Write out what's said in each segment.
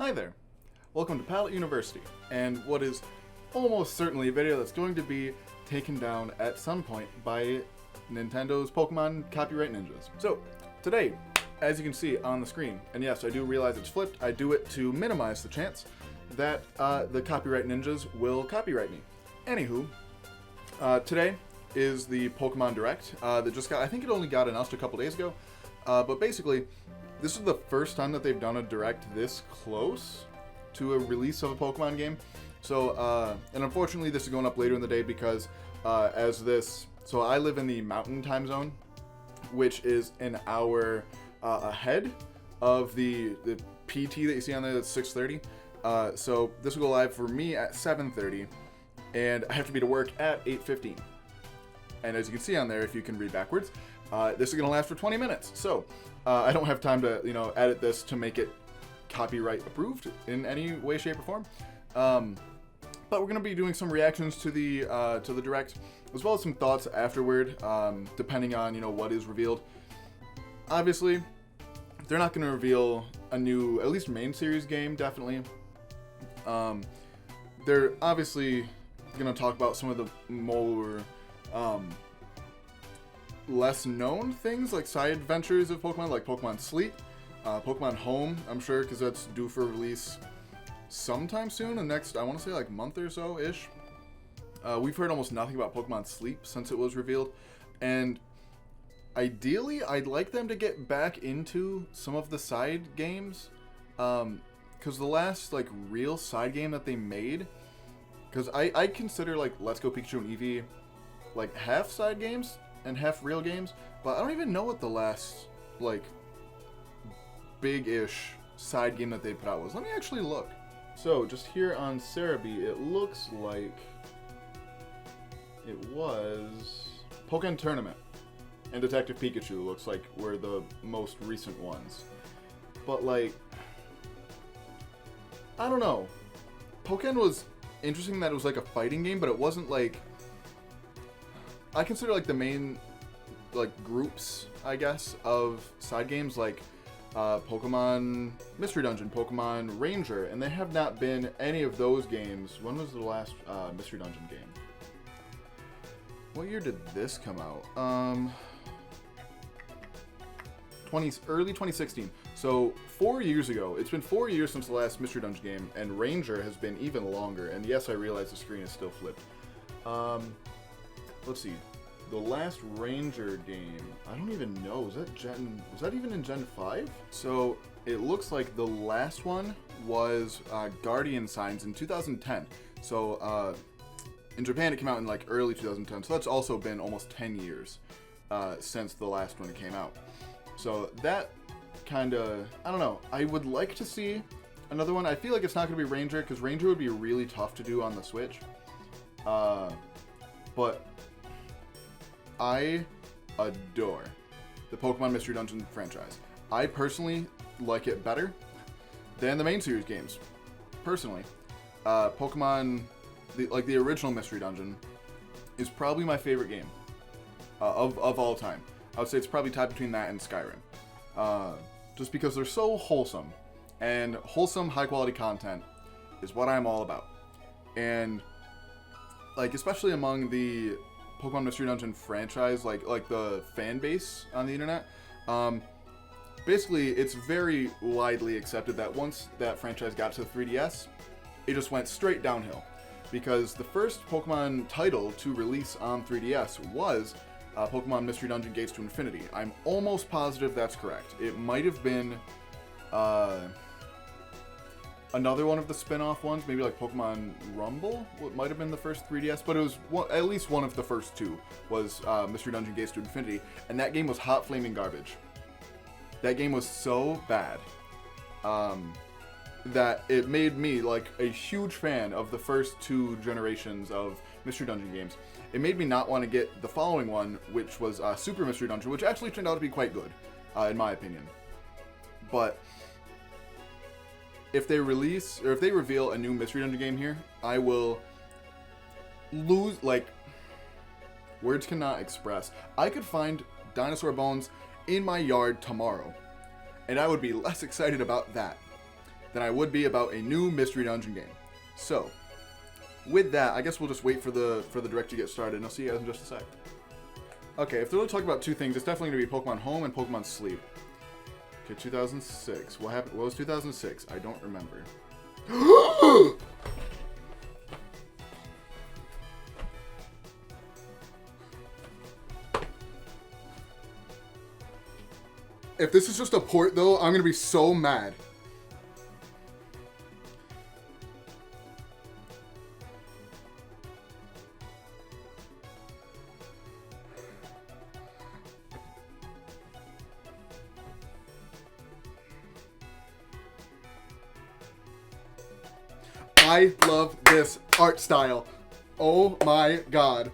Hi there, welcome to Palette University, and what is almost certainly a video that's going to be taken down at some point by Nintendo's Pokemon copyright ninjas. So, today, as you can see on the screen, and yes, I do realize it's flipped, I do it to minimize the chance that the copyright ninjas will copyright me. Anywho, today is the Pokemon Direct that just got, I think it only got announced a couple days ago, but basically, this is the first time that they've done a Direct this close to a release of a Pokemon game. So, and unfortunately this is going up later in the day because so I live in the Mountain Time Zone, which is an hour ahead of the PT that you see on there that's 6:30. So this will go live for me at 7:30, and I have to be to work at 8:15. And as you can see on there, if you can read backwards, this is going to last for 20 minutes. So I don't have time to, edit this to make it copyright approved in any way, shape, or form. But we're going to be doing some reactions to the Direct, as well as some thoughts afterward, depending on, what is revealed. Obviously, they're not going to reveal a new, at least main series game, definitely. They're obviously going to talk about some of the more less known things, like side adventures of Pokemon, like Pokemon Sleep, Pokemon Home, I'm sure, because that's due for release sometime soon, the next, I want to say, like, month or so-ish. We've heard almost nothing about Pokemon Sleep since it was revealed, and ideally, I'd like them to get back into some of the side games, because the last, like, real side game that they made, because I consider, like, Let's Go Pikachu and Eevee, like, half side games and half real games, but I don't even know what the last, like, big-ish side game that they put out was. Let me actually look. So, just here on Cerebi, it looks like it was Pokemon Tournament and Detective Pikachu looks like were the most recent ones. But, like, I don't know. Pokemon was interesting that it was like a fighting game, but it wasn't like, I consider like the main like groups, I guess, of side games like Pokemon Mystery Dungeon, Pokemon Ranger, and they have not been any of those games. When was the last Mystery Dungeon game? What year did this come out? Early 2016. So 4 years ago. It's been 4 years since the last Mystery Dungeon game, and Ranger has been even longer. And yes, I realize the screen is still flipped. Let's see. The last Ranger game, I don't even know. Was that even in Gen 5? So it looks like the last one was Guardian Signs in 2010. So in Japan it came out in like early 2010. So that's also been almost 10 years since the last one came out. So that kind of, I don't know. I would like to see another one. I feel like it's not going to be Ranger because Ranger would be really tough to do on the Switch. But I adore the Pokemon Mystery Dungeon franchise. I personally like it better than the main series games. Personally, Pokemon, the original Mystery Dungeon, is probably my favorite game of all time. I would say it's probably tied between that and Skyrim, just because they're so wholesome, and wholesome, high-quality content is what I'm all about. And like, especially among the Pokemon Mystery Dungeon franchise, like the fan base on the internet, basically it's very widely accepted that once that franchise got to the 3DS, it just went straight downhill. Because the first Pokemon title to release on 3DS was Pokemon Mystery Dungeon Gates to Infinity. I'm almost positive that's correct. It might have been another one of the spin-off ones, maybe like Pokemon Rumble, what might have been the first 3DS, but it was at least one of the first two was Mystery Dungeon Gates to Infinity, and that game was hot flaming garbage. That game was so bad that it made me like a huge fan of the first two generations of Mystery Dungeon games. It made me not want to get the following one, which was Super Mystery Dungeon, which actually turned out to be quite good, in my opinion. But if they reveal a new Mystery Dungeon game here, I will lose, like, words cannot express. I could find dinosaur bones in my yard tomorrow, and I would be less excited about that than I would be about a new Mystery Dungeon game. So, with that, I guess we'll just wait for the direct to get started, and I'll see you guys in just a sec. Okay, if they're going to talk about two things, it's definitely going to be Pokemon Home and Pokemon Sleep. Okay, 2006. What happened? What was 2006? I don't remember. If this is just a port, though, I'm going to be so mad. I love this art style. Oh my god.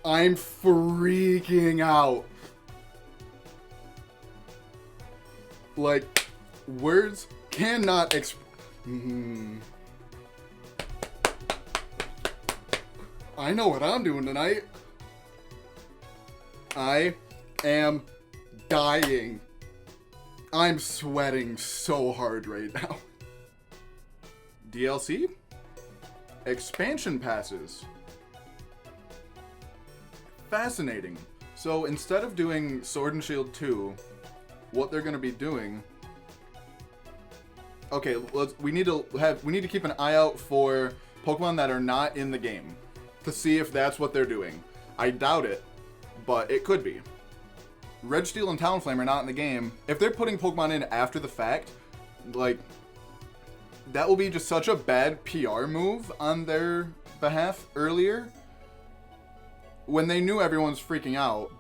I'm freaking out. Like, words cannot I know what I'm doing tonight. I am dying. I'm sweating so hard right now. DLC? Expansion passes. Fascinating. So instead of doing Sword and Shield 2, what they're going to be doing... Okay, we need to keep an eye out for Pokemon that are not in the game to see if that's what they're doing. I doubt it, but it could be. Registeel and Talonflame are not in the game. If they're putting Pokemon in after the fact, like, that will be just such a bad PR move on their behalf earlier. When they knew everyone's freaking out.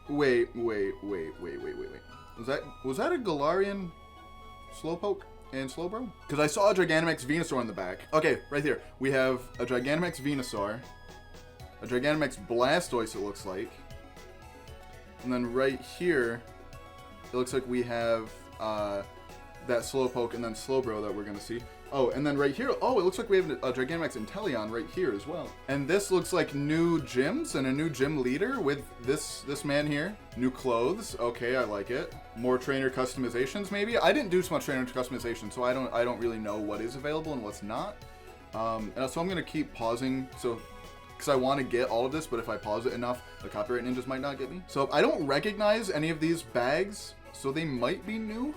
Wait. Was that a Galarian Slowpoke and Slowbro? Because I saw a Gigantamax Venusaur in the back. Okay, right here. We have a Gigantamax Venusaur. A Gigantamax Blastoise, it looks like. And then right here, it looks like we have that Slowpoke and then Slowbro that we're going to see. Oh, and then right here, oh, it looks like we have a Gigantamax Inteleon right here as well. And this looks like new gyms and a new gym leader with this man here. New clothes. Okay, I like it. More trainer customizations, maybe? I didn't do so much trainer customization, so I don't really know what is available and what's not. And so I'm going to keep pausing, because I want to get all of this, but if I pause it enough, the copyright ninjas might not get me. So I don't recognize any of these bags, so they might be new.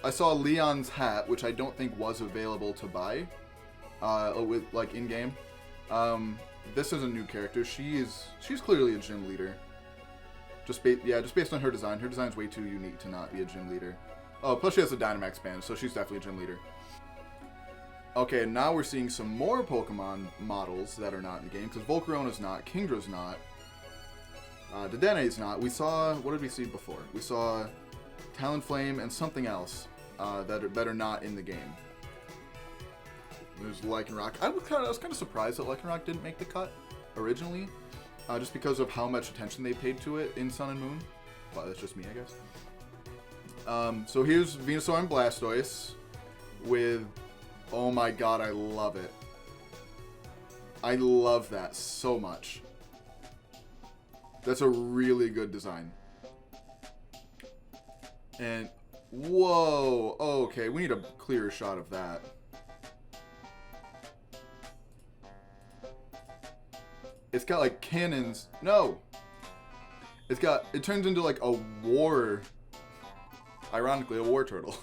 I saw Leon's hat, which I don't think was available to buy, with like in game. This is a new character. She's clearly a gym leader. Just based on her design. Her design's way too unique to not be a gym leader. Oh, plus she has a Dynamax band, so she's definitely a gym leader. Okay, now we're seeing some more Pokemon models that are not in the game, because Volcarona's not, Kingdra's not, Dedenne's not. We saw, what did we see before? We saw Talonflame and something else that are not in the game. There's Lycanroc. I was kind of surprised that Lycanroc didn't make the cut originally, just because of how much attention they paid to it in Sun and Moon. But that's just me, I guess. So here's Venusaur and Blastoise with, oh my god, I love it. I love that so much. That's a really good design. And, whoa, okay, we need a clearer shot of that. It's got, like, cannons. No! It turns into, like, a war, ironically, a war turtle.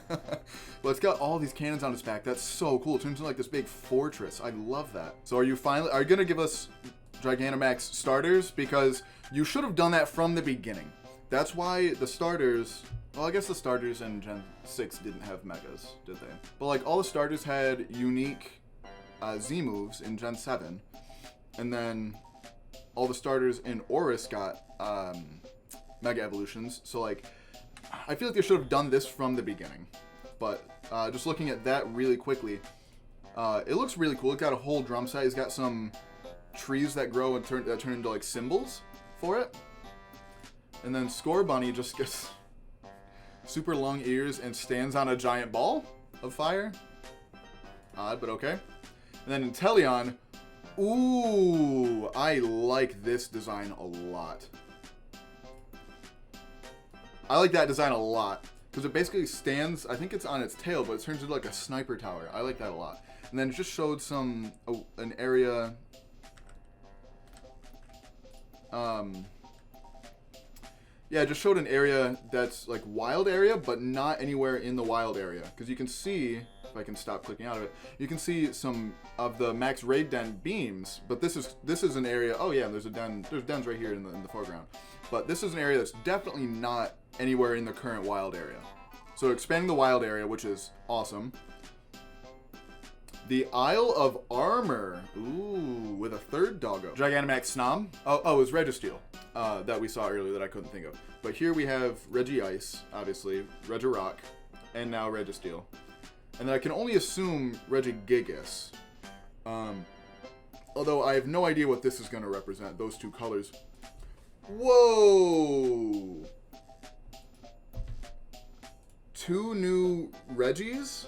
But it's got all these cannons on its back. That's so cool. It turns into, like, this big fortress. I love that. So are you gonna give us Gigantamax starters? Because you should have done that from the beginning. That's why the starters... Well, I guess the starters in Gen 6 didn't have Megas, did they? But, like, all the starters had unique Z moves in Gen 7. And then all the starters in Oris got Mega Evolutions. So, like, I feel like they should have done this from the beginning. But just looking at that really quickly, it looks really cool. It's got a whole drum set. It's got some trees that grow and turn into, like, symbols for it. And then Scorbunny just gets super long ears and stands on a giant ball of fire. Odd, but okay. And then Inteleon. Ooh, I like this design a lot. I like that design a lot because it basically stands, I think it's on its tail, but it turns into like a sniper tower. I like that a lot. And then it just showed an area, yeah, it just showed an area that's like wild area, but not anywhere in the wild area. Because you can see, if I can stop clicking out of it, you can see some of the max raid den beams, but this is an area, oh yeah, there's dens right here in the foreground. But this is an area that's definitely not anywhere in the current wild area. So expanding the wild area, which is awesome. The Isle of Armor. Ooh, with a third doggo. Gigantamax Snom. Oh, it was Registeel that we saw earlier that I couldn't think of. But here we have Regice, obviously, Regirock, and now Registeel. And then I can only assume Regigigas. Although I have no idea what this is going to represent, those two colors. Whoa! 2 new Regis?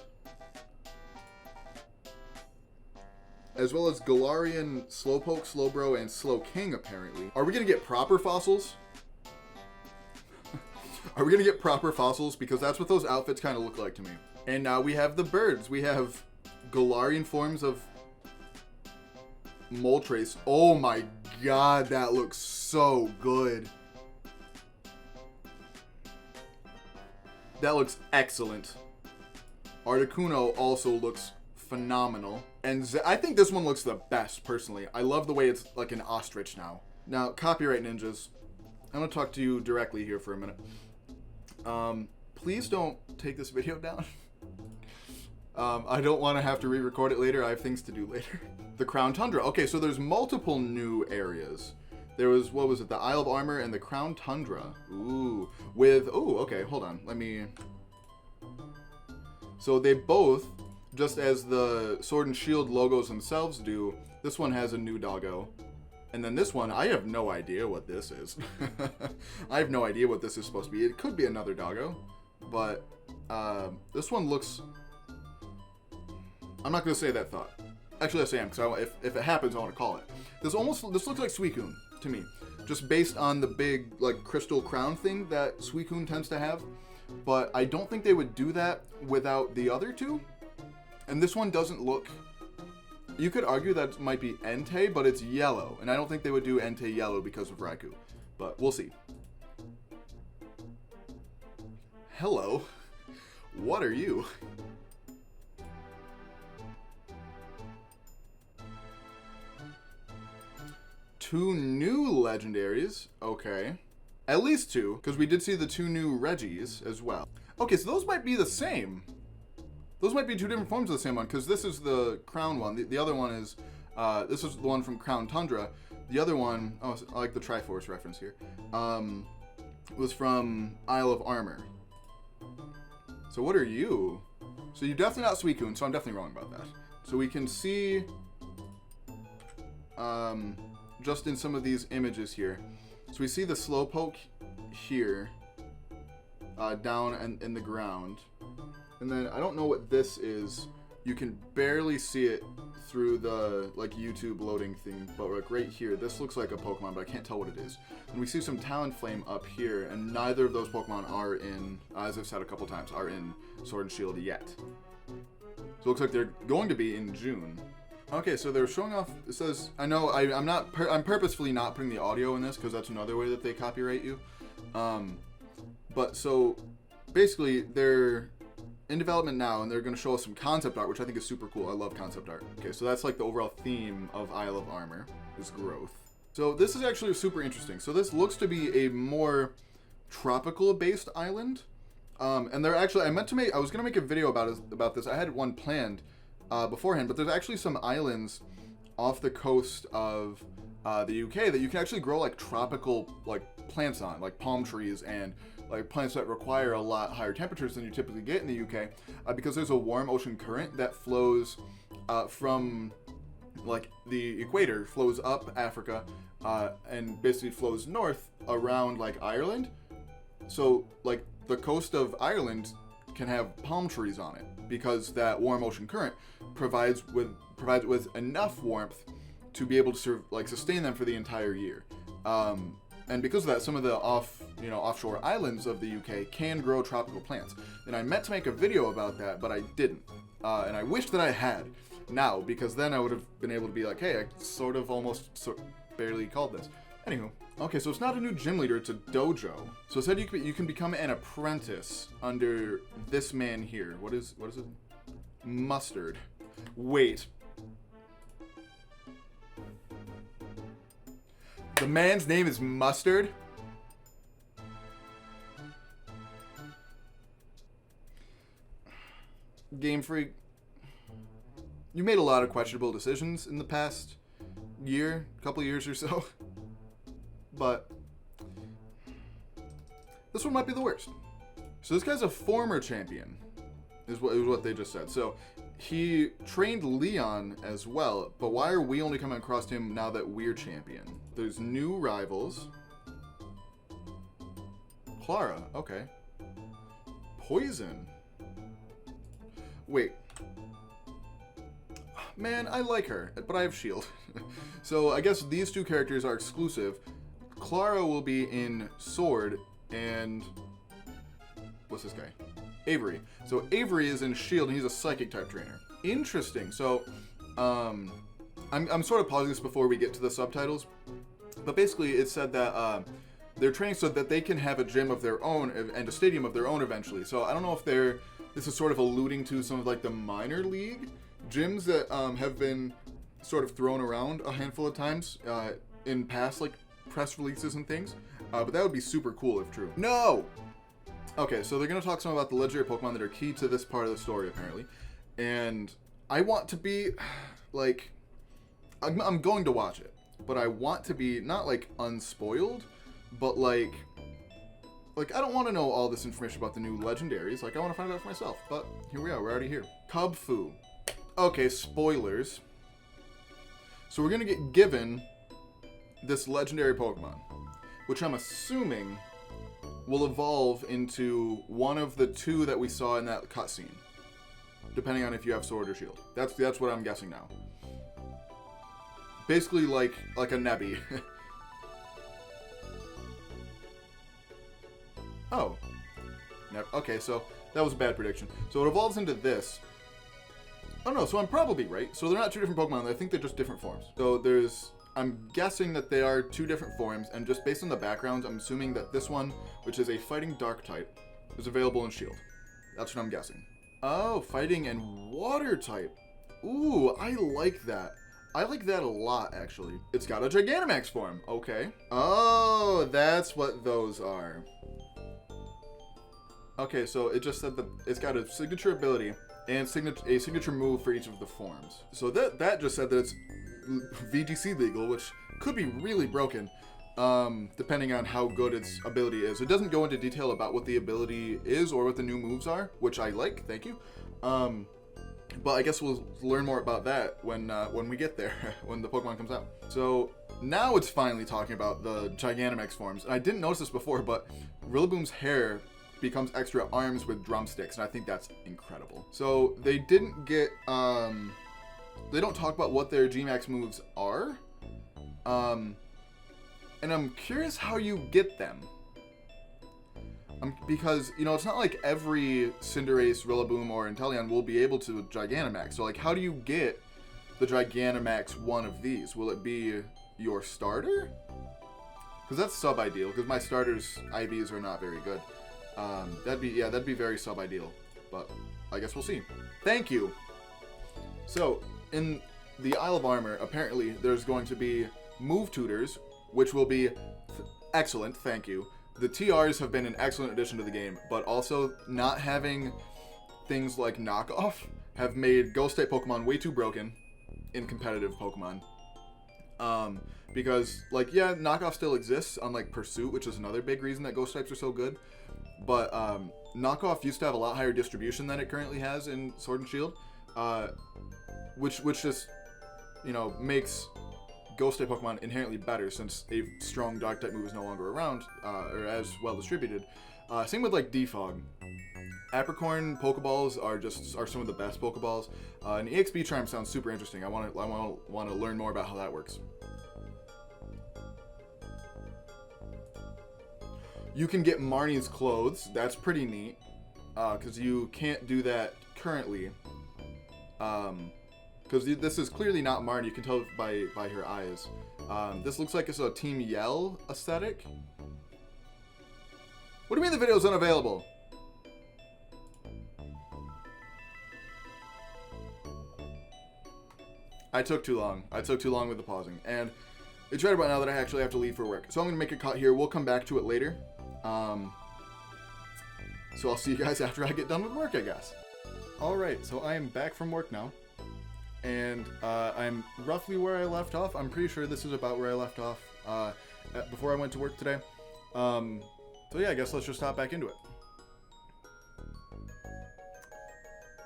As well as Galarian, Slowpoke, Slowbro, and Slowking, apparently. Are we going to get proper fossils? Are we going to get proper fossils? Because that's what those outfits kind of look like to me. And now we have the birds. We have Galarian forms of Moltres. Oh my god, that looks so good. That looks excellent. Articuno also looks phenomenal. And I think this one looks the best, personally. I love the way it's like an ostrich now. Now, copyright ninjas, I'm going to talk to you directly here for a minute. Please don't take this video down. I don't want to have to re-record it later. I have things to do later. The Crown Tundra. Okay, so there's multiple new areas. There was, what was it? The Isle of Armor and the Crown Tundra. Ooh. Okay, hold on. Let me... So they both, just as the Sword and Shield logos themselves do, this one has a new doggo. And then this one, I have no idea what this is. I have no idea what this is supposed to be. It could be another doggo. But this one looks... I'm not going to say that thought. Actually, yes I am, because if it happens, I want to call it. This looks like Suicune to me. Just based on the big, like, crystal crown thing that Suicune tends to have. But I don't think they would do that without the other two. And this one doesn't look... You could argue that it might be Entei, but it's yellow. And I don't think they would do Entei yellow because of Raikou. But we'll see. Hello. What are you? Two new legendaries. Okay. At least two, because we did see the 2 new Regis as well. Okay, so those might be the same. Those might be 2 different forms of the same one, because this is the Crown one. The other one is, this is the one from Crown Tundra. The other one, oh, I like the Triforce reference here, was from Isle of Armor. So what are you? So you're definitely not Suicune, so I'm definitely wrong about that. So we can see, just in some of these images here. So we see the Slowpoke here, down in the ground. And then I don't know what this is. You can barely see it through the like YouTube loading thing, but like right here, this looks like a Pokemon, but I can't tell what it is. And we see some Talonflame up here, and neither of those Pokemon are in, as I've said a couple times, are in Sword and Shield yet. So it looks like they're going to be in June. Okay, so they're showing off, it says, I know I'm purposefully not putting the audio in this because that's another way that they copyright you. But so basically they're in development now and they're going to show us some concept art, which I think is super cool. I love concept art. Okay, so that's like the overall theme of Isle of Armor is growth. So this is actually super interesting. So this looks to be a more tropical based island. And they're actually, I was going to make a video about this. I had one planned beforehand, but there's actually some islands off the coast of the UK that you can actually grow like tropical like plants on, like palm trees and like plants that require a lot higher temperatures than you typically get in the UK, because there's a warm ocean current that flows from like the equator, flows up Africa, and basically flows north around like Ireland. So like the coast of Ireland can have palm trees on it because that warm ocean current provides with enough warmth to be able to sustain them for the entire year. And because of that, some of the offshore islands of the UK can grow tropical plants. And I meant to make a video about that, but I didn't. And I wish that I had now, because then I would have been able to be like, hey, I sort of barely called this. Anywho, okay, so it's not a new gym leader, it's a dojo. So it said you can become an apprentice under this man here. What is it? Mustard. Wait. The man's name is Mustard? Game Freak, you made a lot of questionable decisions in the past couple years or so. But this one might be the worst. So this guy's a former champion, is what they just said. So he trained Leon as well, but why are we only coming across him now that we're champion? There's new rivals. Clara, okay. Poison. Wait. Man, I like her, but I have shield. So I guess these two characters are exclusive. Clara will be in Sword, and what's this guy? Avery. So Avery is in Shield, and he's a psychic type trainer. Interesting. So, I'm sort of pausing this before we get to the subtitles, but basically it said that they're training so that they can have a gym of their own and a stadium of their own eventually. So I don't know if this is sort of alluding to some of like the minor league gyms that have been sort of thrown around a handful of times in past like press releases and things, but that would be super cool if true. No! Okay, so they're going to talk some about the legendary Pokemon that are key to this part of the story, apparently. And I want to be, like, I'm going to watch it, but I want to be, not, like, unspoiled, but, like, I don't want to know all this information about the new legendaries. Like, I want to find it out for myself, but here we are. We're already here. Cubfu. Okay, spoilers. So we're going to get given this legendary Pokemon, which I'm assuming will evolve into one of the two that we saw in that cutscene, depending on if you have Sword or Shield. That's what I'm guessing now. Basically like a Nebby. Oh. Okay, so that was a bad prediction. So it evolves into this. Oh no, so I'm probably right. So they're not two different Pokemon, I think they're just different forms. So I'm guessing that they are two different forms, and just based on the backgrounds, I'm assuming that this one, which is a fighting dark type, is available in Shield. That's what I'm guessing. Oh, fighting and water type. Ooh, I like that. I like that a lot, actually. It's got a Gigantamax form. Okay. Oh, that's what those are. Okay, so it just said that it's got a signature ability and a signature move for each of the forms. So that just said that it's VGC legal, which could be really broken, depending on how good its ability is. It doesn't go into detail about what the ability is or what the new moves are, which I like, thank you. But I guess we'll learn more about that when we get there, when the Pokemon comes out. So now it's finally talking about the Gigantamax forms. And I didn't notice this before, but Rillaboom's hair becomes extra arms with drumsticks, and I think that's incredible. So they didn't get, they don't talk about what their G-Max moves are, and I'm curious how you get them. Because, it's not like every Cinderace, Rillaboom, or Inteleon will be able to Gigantamax. So, like, how do you get the Gigantamax one of these? Will it be your starter? Because that's sub-ideal, because my starter's IVs are not very good. That'd be very sub-ideal. But I guess we'll see. Thank you! So, in the Isle of Armor, apparently there's going to be move tutors, which will be excellent, thank you. The TRs have been an excellent addition to the game, but also not having things like knockoff have made Ghost-type Pokemon way too broken in competitive Pokemon. Because, knockoff still exists, unlike Pursuit, which is another big reason that Ghost-types are so good. But knockoff used to have a lot higher distribution than it currently has in Sword and Shield, which just, makes Ghost-type Pokemon inherently better since a strong Dark-type move is no longer around, or as well distributed. Same with Defog. Apricorn Pokeballs are some of the best Pokeballs, and EXP Charm sounds super interesting. I want to learn more about how that works. You can get Marnie's clothes. That's pretty neat. Because you can't do that currently. Because this is clearly not Marnie. You can tell by her eyes. This looks like it's a Team Yell aesthetic. What do you mean the video's unavailable? I took too long. I took too long with the pausing. And it's right about now that I actually have to leave for work. So I'm going to make a cut here. We'll come back to it later. So I'll see you guys after I get done with work, I guess. Alright, so I am back from work now. And I'm roughly where I left off. I'm pretty sure this is about where I left off before I went to work today. So yeah, I guess let's just hop back into it.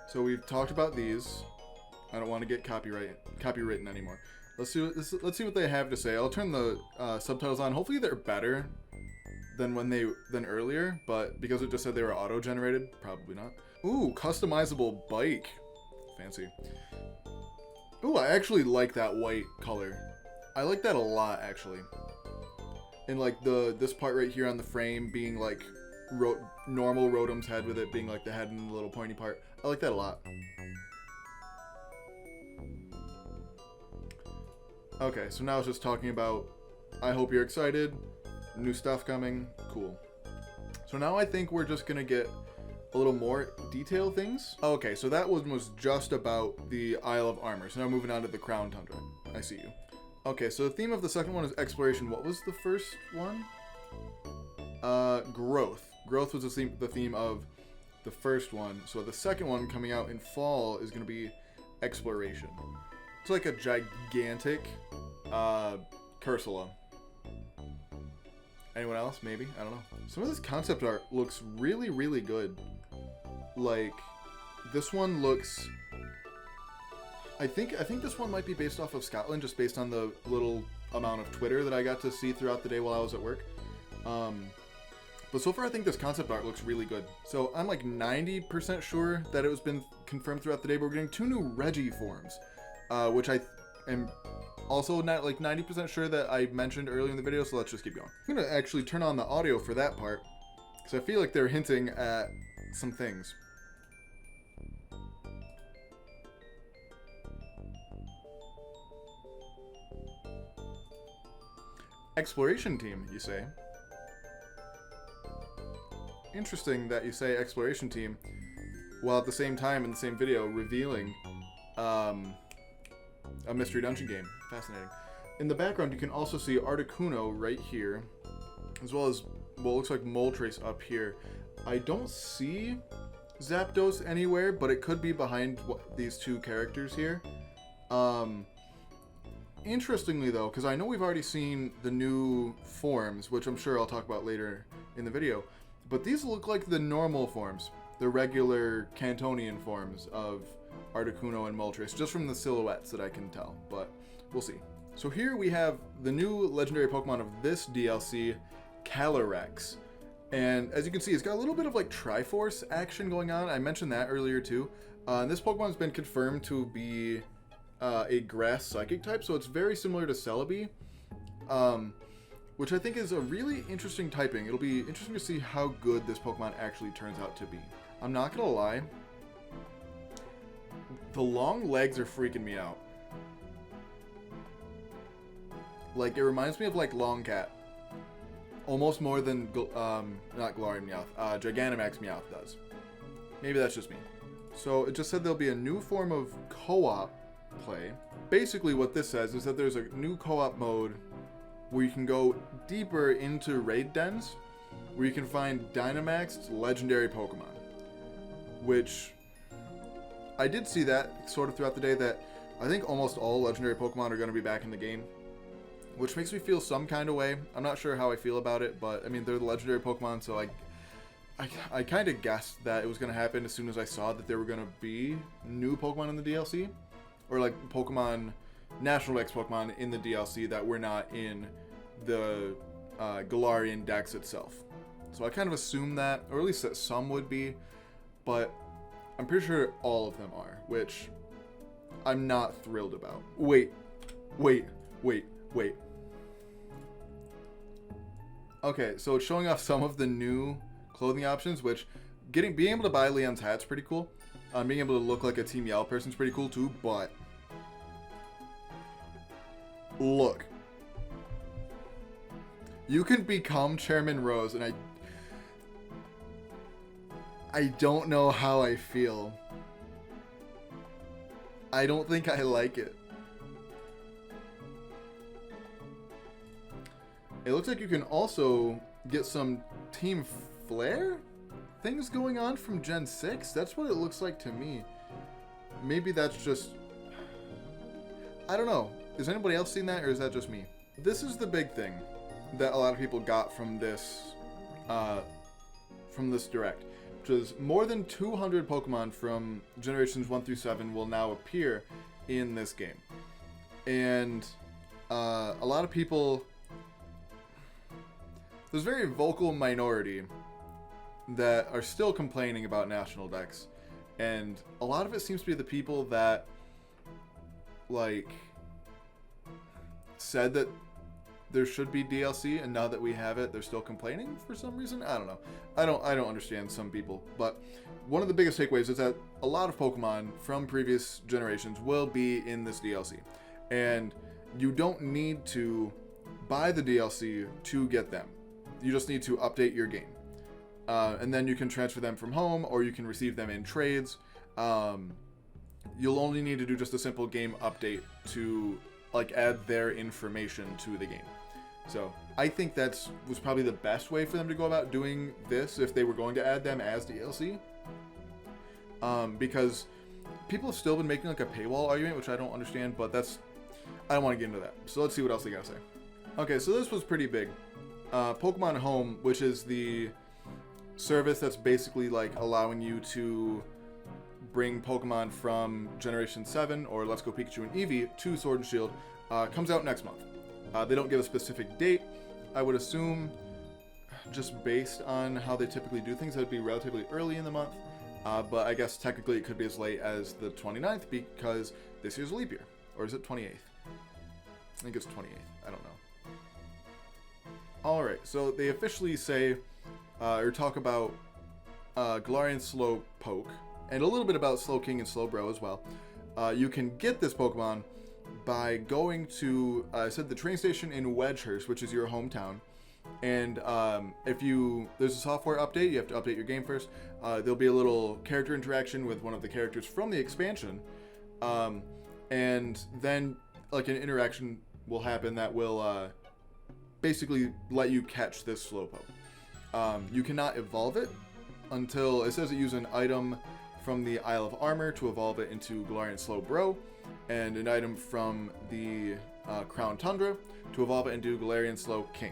So we've talked about these. I don't want to get copywritten anymore. Let's see what they have to say. I'll turn the subtitles on. Hopefully they're better than earlier, but because it just said they were auto-generated, probably not. Ooh, customizable bike. Fancy. Ooh, I actually like that white color. I like that a lot, actually. And like this part right here on the frame being like normal Rotom's head, with it being like the head and the little pointy part. I like that a lot. Okay, so now it's just talking about, I hope you're excited, new stuff coming, cool. So now I think we're just gonna get a little more detailed things. Okay, so that was just about the Isle of Armor. So now moving on to the Crown Tundra. I see you. Okay, so the theme of the second one is exploration. What was the first one? Growth. Growth was the theme of the first one. So the second one coming out in fall is gonna be exploration. It's like a gigantic Cursula. Anyone else? Maybe? I don't know. Some of this concept art looks really, really good. Like, this one looks... I think this one might be based off of Scotland, just based on the little amount of Twitter that I got to see throughout the day while I was at work. But so far I think this concept art looks really good. So I'm like 90% sure that it was been confirmed throughout the day, but we're getting 2 new Reggie forms. Which I am also not like 90% sure that I mentioned earlier in the video, so let's just keep going. I'm gonna actually turn on the audio for that part, because I feel like they're hinting at some things. Exploration team, you say? Interesting that you say exploration team, while at the same time in the same video revealing a mystery dungeon game. Fascinating. In the background, you can also see Articuno right here, as well as what looks like Moltres up here. I don't see Zapdos anywhere, but it could be behind these 2 characters here. Interestingly, though, because I know we've already seen the new forms, which I'm sure I'll talk about later in the video, but these look like the normal forms, the regular Cantonian forms of Articuno and Moltres, just from the silhouettes that I can tell, but we'll see. So here we have the new legendary Pokemon of this DLC, Calyrex. And as you can see, it's got a little bit of like Triforce action going on. I mentioned that earlier too. This Pokemon's been confirmed to be a grass psychic type, so it's very similar to Celebi, which I think is a really interesting typing. It'll be interesting to see how good this Pokemon actually turns out to be. I'm not gonna lie, the long legs are freaking me out. Like, it reminds me of like Longcat, almost more than not Galarian Meowth, Gigantamax Meowth does. Maybe that's just me. So it just said there'll be a new form of co-op play. Basically what this says is that there's a new co-op mode where you can go deeper into raid dens, where you can find Dynamaxed legendary Pokemon, which I did see that sort of throughout the day, that I think almost all legendary Pokemon are going to be back in the game, which makes me feel some kind of way. I'm not sure how I feel about it, but I mean, they're the legendary Pokemon, so I kind of guessed that it was going to happen as soon as I saw that there were going to be new Pokemon in the DLC, or like Pokemon, National Dex Pokemon in the DLC that were not in the Galarian Dex itself. So I kind of assumed that, or at least that some would be, but I'm pretty sure all of them are, which I'm not thrilled about. Wait. Okay, so it's showing off some of the new clothing options, which being able to buy Leon's hat's pretty cool. Being able to look like a Team Yell person's pretty cool too, but look. You can become Chairman Rose, and I don't know how I feel. I don't think I like it. It looks like you can also get some Team Flare things going on from Gen 6. That's what it looks like to me. Maybe that's just... I don't know. Has anybody else seen that, or is that just me? This is the big thing that a lot of people got from this direct, which is more than 200 Pokemon from generations 1 through 7 will now appear in this game. And a lot of people... There's a very vocal minority that are still complaining about National Dex, and a lot of it seems to be the people that like said that there should be DLC, and now that we have it, they're still complaining for some reason. I don't know. I don't understand some people, but one of the biggest takeaways is that a lot of Pokemon from previous generations will be in this DLC, and you don't need to buy the DLC to get them. You just need to update your game. And then you can transfer them from home, or you can receive them in trades. You'll only need to do just a simple game update to like add their information to the game. So I think was probably the best way for them to go about doing this if they were going to add them as DLC. Because people have still been making like a paywall argument, which I don't understand, but I don't want to get into that. So let's see what else they gotta say. Okay, so this was pretty big. Pokemon Home, which is the service that's basically like allowing you to bring Pokemon from Generation 7 or Let's Go Pikachu and Eevee to Sword and Shield, comes out next month. They don't give a specific date. I would assume, just based on how they typically do things, it would be relatively early in the month. But I guess technically it could be as late as the 29th because this year's a leap year. Or is it 28th? I think it's 28th. I don't know. Alright, so they officially say, or talk about Galarian Slowpoke, and a little bit about Slowking and Slowbro as well. You can get this Pokemon by going to, I said, the train station in Wedgehurst, which is your hometown. And there's a software update, you have to update your game first. There'll be a little character interaction with one of the characters from the expansion. And then, like, an interaction will happen that will basically let you catch this Slowpoke. You cannot evolve it until it says that use an item from the Isle of Armor to evolve it into Galarian Slowbro, and an item from the Crown Tundra to evolve it into Galarian Slowking.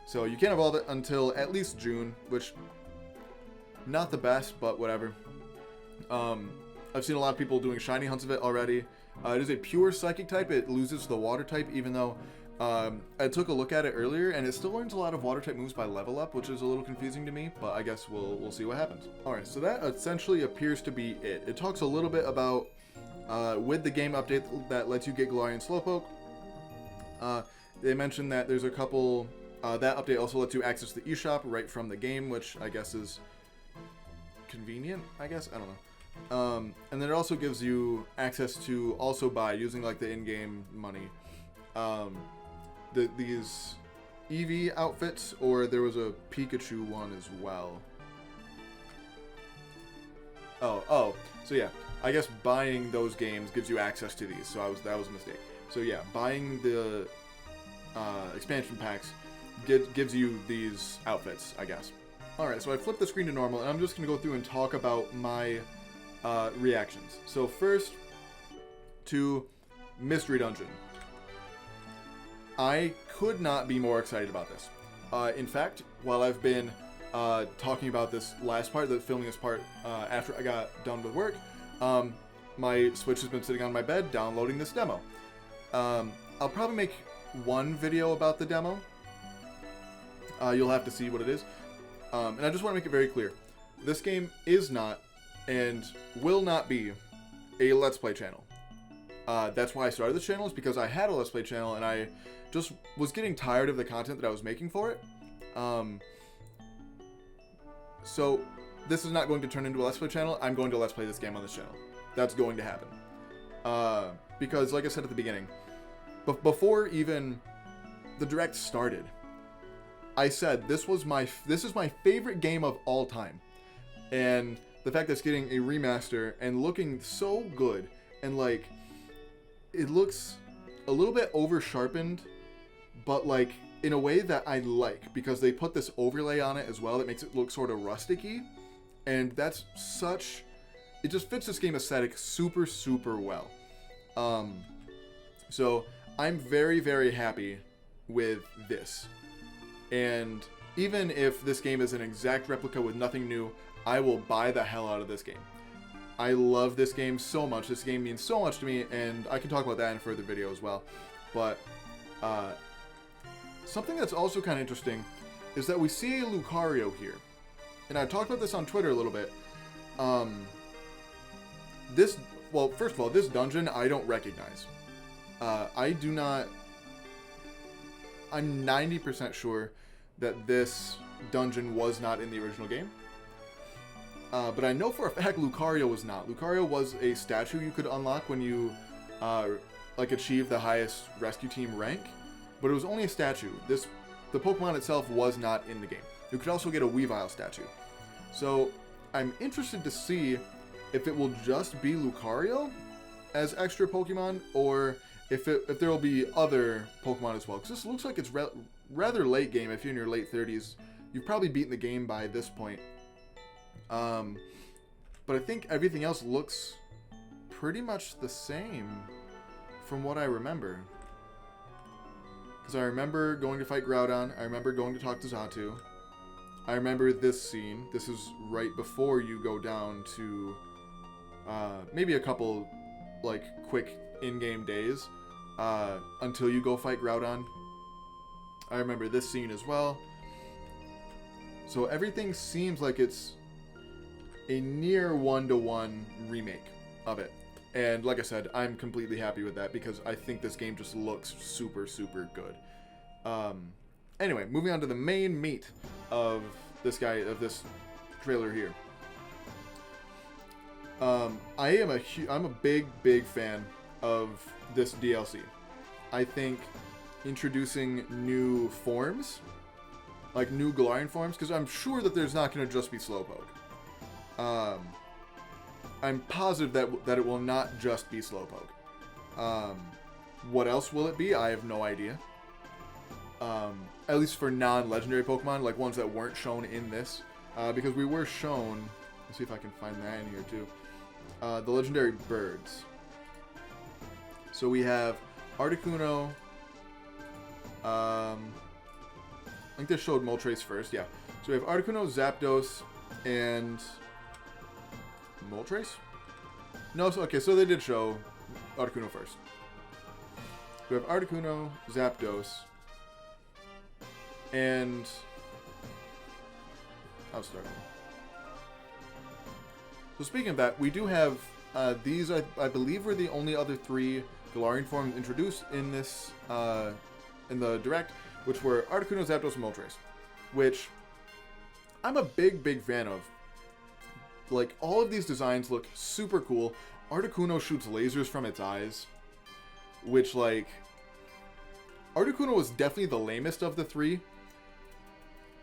So you can't evolve it until at least June, which not the best, but whatever. I've seen a lot of people doing shiny hunts of it already. It is a pure psychic type. It loses the water type, even though I took a look at it earlier, and it still learns a lot of water type moves by level up, which is a little confusing to me, but I guess we'll see what happens. Alright, so that essentially appears to be it. It talks a little bit about with the game update that lets you get Galarian Slowpoke. They mentioned that there's a couple, that update also lets you access the eShop right from the game, which I guess is convenient, I guess? I don't know. And then it also gives you access to also buy, using like the in-game money, these Eevee outfits, or there was a Pikachu one as well. Oh, so yeah, I guess buying those games gives you access to these, so that was a mistake. So yeah, buying the expansion packs gives you these outfits, I guess. Alright, so I flipped the screen to normal, and I'm just going to go through and talk about my reactions. So first, to Mystery Dungeon. I could not be more excited about this. In fact, while I've been talking about this last part, filming this part after I got done with work, my Switch has been sitting on my bed downloading this demo. I'll probably make one video about the demo. You'll have to see what it is. And I just want to make it very clear. This game is not and will not be a Let's Play channel. That's why I started this channel, is because I had a Let's Play channel and I just was getting tired of the content that I was making for it. So this is not going to turn into a Let's Play channel. I'm going to Let's Play this game on this channel. That's going to happen. Because, like I said at the beginning, before even the Direct started, I said this is my favorite game of all time. And the fact that it's getting a remaster and looking so good, and like, it looks a little bit over sharpened, but like in a way that I like, because they put this overlay on it as well that makes it look sort of rusticy, and that's such, it just fits this game aesthetic super, super well. So I'm very, very happy with this. And even if this game is an exact replica with nothing new, I will buy the hell out of this game. I love this game so much. This game means so much to me, and I can talk about that in a further video as well. But something that's also kind of interesting is that we see a Lucario here. And I've talked about this on Twitter a little bit. Well, first of all, this dungeon I don't recognize. I'm 90% sure that this dungeon was not in the original game. But I know for a fact Lucario was not. Lucario was a statue you could unlock when you achieve the highest rescue team rank, but it was only a statue. The Pokemon itself was not in the game. You could also get a Weavile statue. So I'm interested to see if it will just be Lucario as extra Pokemon, or if there will be other Pokemon as well. Because this looks like it's rather late game. If you're in your late 30s, you've probably beaten the game by this point. But I think everything else looks pretty much the same from what I remember. Because I remember going to fight Groudon. I remember going to talk to Xatu. I remember this scene. This is right before you go down to maybe a couple quick in-game days until you go fight Groudon. I remember this scene as well. So everything seems like it's a near one-to-one remake of it. And like I said, I'm completely happy with that because I think this game just looks super, super good. Anyway, moving on to the main meat of this trailer here. I'm a big, big fan of this DLC. I think introducing new forms, like new Galarian forms, because I'm sure that there's not going to just be Slowpoke. I'm positive that it will not just be Slowpoke. What else will it be? I have no idea. At least for non-legendary Pokemon, like ones that weren't shown in this. Because we were shown, let's see if I can find that in here too, the legendary birds. So we have Articuno, I think they showed Moltres first, yeah. So we have Articuno, Zapdos, and Moltres? No, okay, so they did show Articuno first. We have Articuno, Zapdos, and I'll start. So speaking of that, we do have these. I believe were the only other 3 Galarian forms introduced in this in the Direct, which were Articuno, Zapdos, and Moltres, which I'm a big, big fan of. Like, all of these designs look super cool. Articuno shoots lasers from its eyes, which, like, Articuno was definitely the lamest of the 3,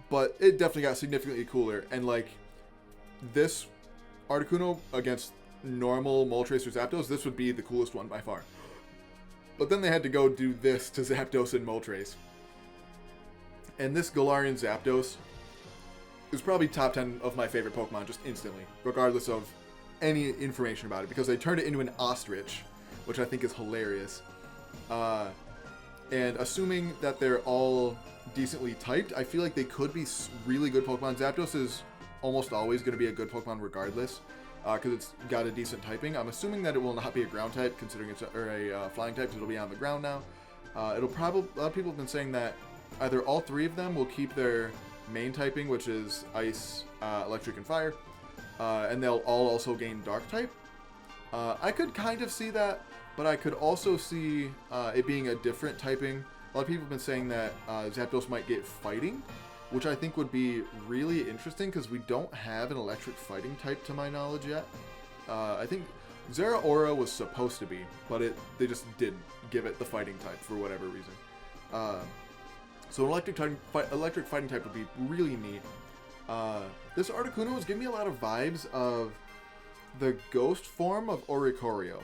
but it definitely got significantly cooler. And, like, this Articuno against normal Moltres or Zapdos, this would be the coolest one by far. But then they had to go do this to Zapdos and Moltres. And this Galarian Zapdos is probably top 10 of my favorite Pokemon just instantly, regardless of any information about it, because they turned it into an ostrich, which I think is hilarious. And assuming that they're all decently typed, I feel like they could be really good Pokemon. Zapdos is almost always going to be a good Pokemon regardless, because it's got a decent typing. I'm assuming that it will not be a ground type, considering it's a flying type, because it'll be on the ground now. It'll probably, a lot of people have been saying that either all 3 of them will keep their main typing, which is Ice, Electric, and Fire, and they'll all also gain Dark type. I could kind of see that, but I could also see it being a different typing. A lot of people have been saying that Zapdos might get Fighting, which I think would be really interesting because we don't have an electric fighting type to my knowledge yet. I think Zeraora was supposed to be, but they just didn't give it the fighting type for whatever reason. So an electric fighting type would be really neat. This Articuno is giving me a lot of vibes of the ghost form of Oricorio.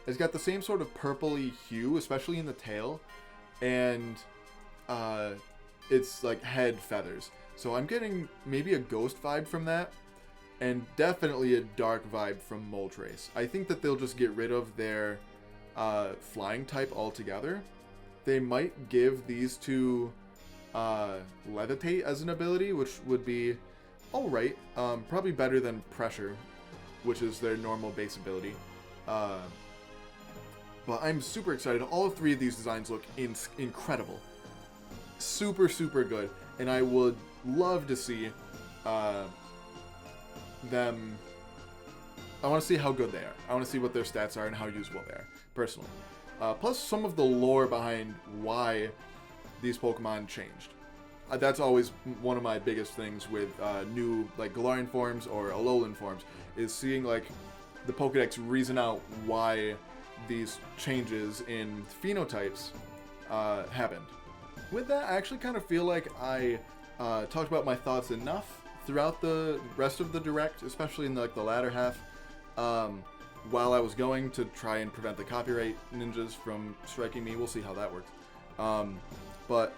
It's got the same sort of purpley hue, especially in the tail, and its like head feathers. So I'm getting maybe a ghost vibe from that, and definitely a dark vibe from Moltres. I think that they'll just get rid of their flying type altogether. They might give these two Levitate as an ability, which would be alright. Probably better than Pressure, which is their normal base ability. But I'm super excited. All three of these designs look incredible. Super, super good. And I would love to see them... I want to see how good they are. I want to see what their stats are and how usable they are, personally. Plus some of the lore behind why these Pokemon changed. That's always one of my biggest things with new like Galarian forms or Alolan forms, is seeing like the Pokedex reason out why these changes in phenotypes happened. With that, I actually kind of feel like I talked about my thoughts enough throughout the rest of the Direct, especially in the latter half, while I was going to try and prevent the copyright ninjas from striking me. We'll see how that works. But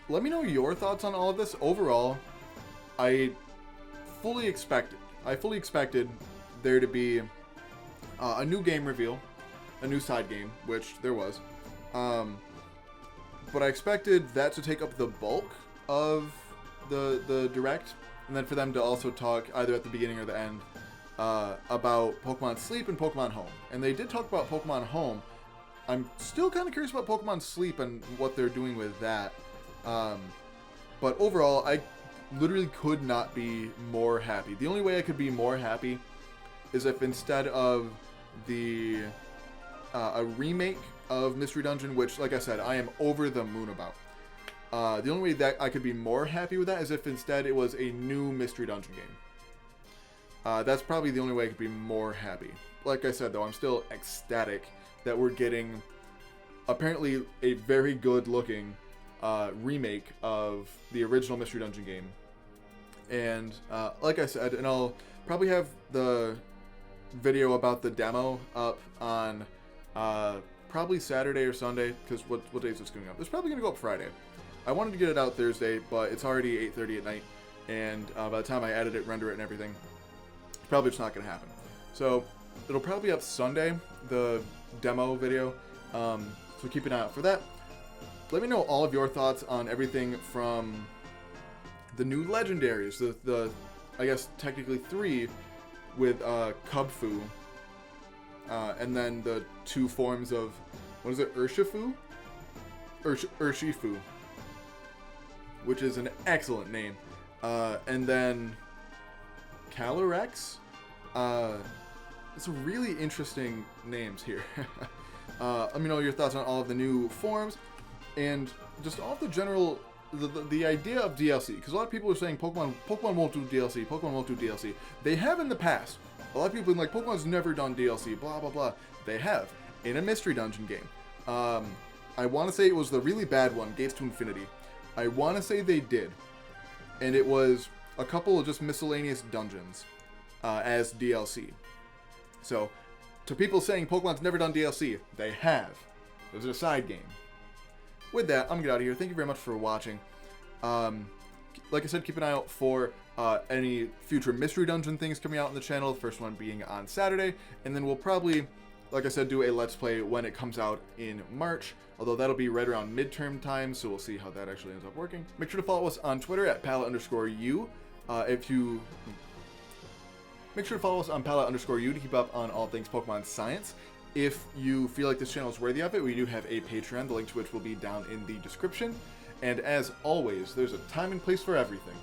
let me know your thoughts on all of this. Overall, I fully expected there to be a new game reveal, a new side game, which there was. But I expected that to take up the bulk of the Direct, and then for them to also talk either at the beginning or the end about Pokemon Sleep and Pokemon Home. And they did talk about Pokemon Home. I'm still kind of curious about Pokemon Sleep and what they're doing with that. But overall, I literally could not be more happy. The only way I could be more happy is if instead of a remake of Mystery Dungeon, which, like I said, I am over the moon about. The only way that I could be more happy with that is if instead it was a new Mystery Dungeon game. That's probably the only way I could be more happy. Like I said, though, I'm still ecstatic that we're getting apparently a very good looking remake of the original Mystery Dungeon game. And like I said, and I'll probably have the video about the demo up on probably Saturday or Sunday, because what day is this going up? It's probably going to go up Friday. I wanted to get it out Thursday, but it's already 8:30 at night, and by the time I edit it, render it, and everything, it's probably just not going to happen. So it'll probably be up Sunday, the demo video, so keep an eye out for that. Let me know all of your thoughts on everything from the new legendaries, the I guess technically 3 with Cubfu, and then the 2 forms of, what is it, Urshifu? Urshifu, which is an excellent name. And then Calyrex. It's really interesting names here. Let me know your thoughts on all of the new forms and just all of the general the idea of DLC, because a lot of people are saying Pokemon won't do DLC, Pokemon won't do DLC. They have in the past. A lot of people have been like, Pokemon's never done DLC, blah blah blah. They have in a Mystery Dungeon game. I want to say it was the really bad one, Gates to Infinity. I want to say they did, and it was a couple of just miscellaneous dungeons as DLC. So, to people saying Pokemon's never done DLC, they have. It was a side game. With that, I'm going to get out of here. Thank you very much for watching. Like I said, keep an eye out for any future Mystery Dungeon things coming out on the channel. The first one being on Saturday. And then we'll probably, like I said, do a Let's Play when it comes out in March. Although that'll be right around midterm time, so we'll see how that actually ends up working. Make sure to follow us on Twitter at pallet_u. Make sure to follow us on pallet_u to keep up on all things Pokemon science. If you feel like this channel is worthy of it, we do have a Patreon, the link to which will be down in the description. And as always, there's a time and place for everything.